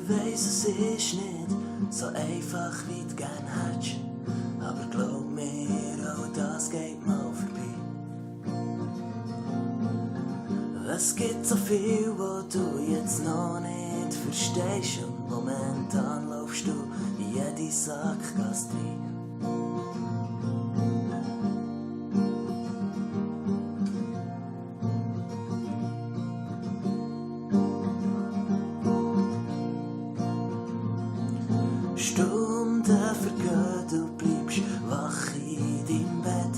weiss, es ist nicht so einfach, wie du gern hättest. Aber glaub mir, auch das geht mal vorbei. Es gibt so viel, was du jetzt noch nicht verstehst. Und momentan laufst du in jede Sackgasse rein. Stunden vergehen, du bleibst wach in deinem Bett.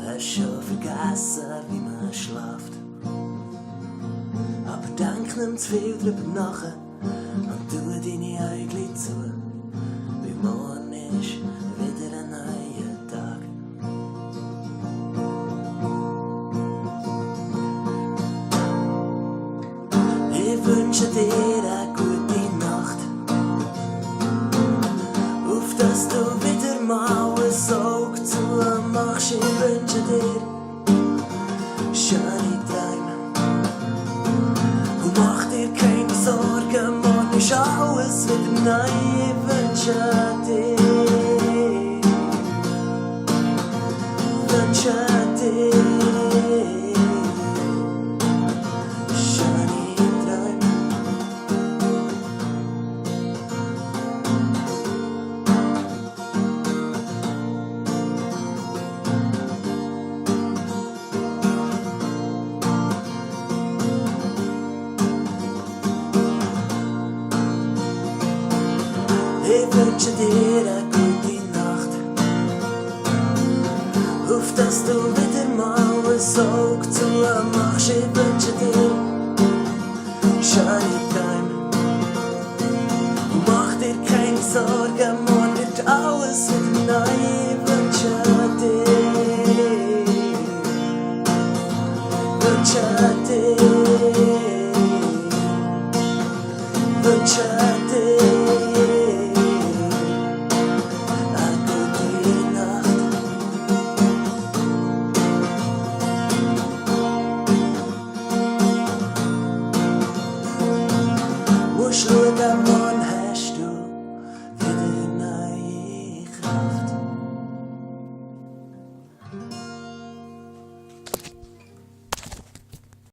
Hast schon vergessen, wie man schläft. Aber denk nicht zu viel drüber nach und tu deine Augen zu. Weil morgen ist wieder ein neuer Tag. Ich wünsche dir eine gute Nacht. Auf dass du wieder mal ein Auge zumachst. Ich wünsche dir schöne Träume. Und mach dir keine Sorgen, morgen ist alles wieder neu. Ich wünsche dir schöne Träume. Ich wünsche dir eine gute Nacht. Auf dass du wieder mal ein Auge zumachst.